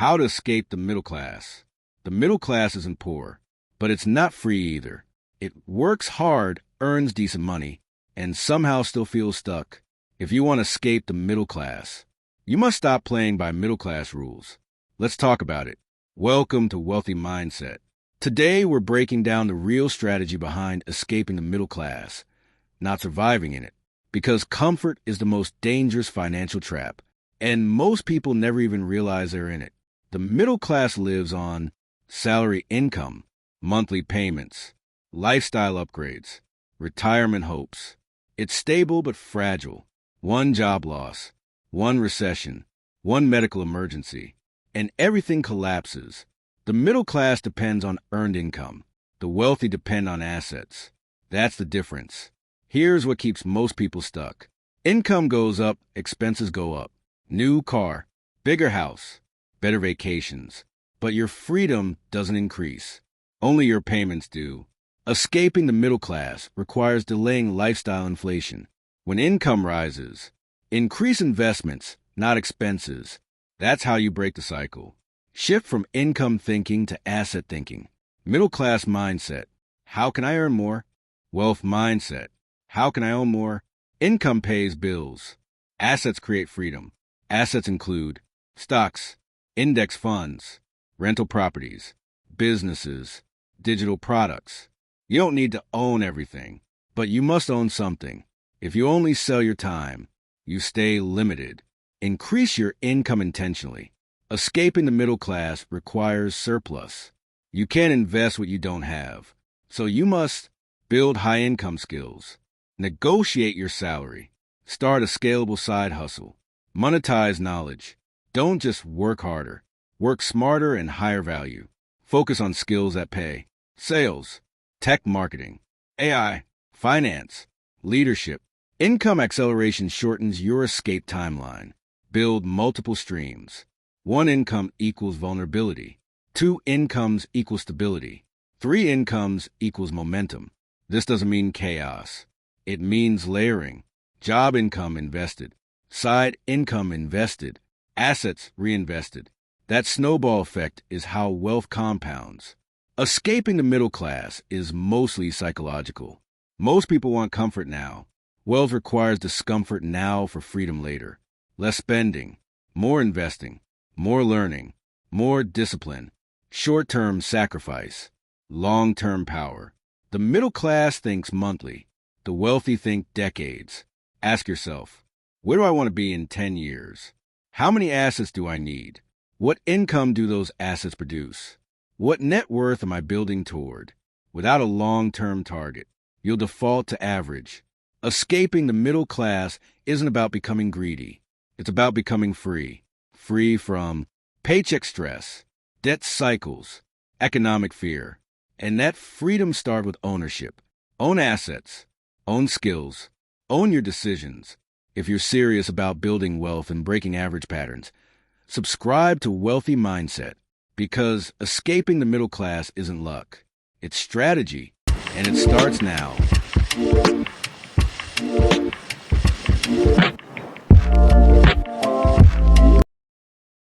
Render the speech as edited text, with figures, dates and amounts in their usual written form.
How to escape the middle class. The middle class isn't poor, but it's not free either. It works hard, earns decent money, and somehow still feels stuck. If you want to escape the middle class, you must stop playing by middle class rules. Let's talk about it. Welcome to Wealthy Mindset. Today, we're breaking down the real strategy behind escaping the middle class, not surviving in it, because comfort is the most dangerous financial trap, and most people never even realize they're in it. The middle class lives on salary income, monthly payments, lifestyle upgrades, retirement hopes. It's stable but fragile. One job loss, one recession, one medical emergency, and everything collapses. The middle class depends on earned income. The wealthy depend on assets. That's the difference. Here's what keeps most people stuck. Income goes up, expenses go up. New car, bigger house, better vacations. But your freedom doesn't increase. Only your payments do. Escaping the middle class requires delaying lifestyle inflation. When income rises, increase investments, not expenses. That's how you break the cycle. Shift from income thinking to asset thinking. Middle class mindset. How can I earn more? Wealth mindset. How can I own more? Income pays bills. Assets create freedom. Assets include stocks, index funds, rental properties, businesses, digital products. You don't need to own everything, but you must own something. If you only sell your time, you stay limited. Increase your income intentionally. Escaping the middle class requires surplus. You can't invest what you don't have, so you must build high-income skills. Negotiate your salary. Start a scalable side hustle. Monetize knowledge. Don't just work harder. Work smarter and higher value. Focus on skills that pay. Sales, tech marketing, AI, finance, leadership. Income acceleration shortens your escape timeline. Build multiple streams. One income equals vulnerability. Two incomes equals stability. Three incomes equals momentum. This doesn't mean chaos. It means layering. Job income invested. Side income invested. Assets reinvested. That snowball effect is how wealth compounds. Escaping the middle class is mostly psychological. Most people want comfort now. Wealth requires discomfort now for freedom later. Less spending, more investing, more learning, more discipline, short-term sacrifice, long-term power. The middle class thinks monthly. The wealthy think decades. Ask yourself, where do I want to be in 10 years? How many assets do I need? What income do those assets produce? What net worth am I building toward? Without a long-term target, you'll default to average. Escaping the middle class isn't about becoming greedy. It's about becoming free. Free from paycheck stress, debt cycles, economic fear. And that freedom starts with ownership. Own assets. Own skills. Own your decisions. If you're serious about building wealth and breaking average patterns, subscribe to Wealthy Mindset, because escaping the middle class isn't luck. It's strategy, and it starts now.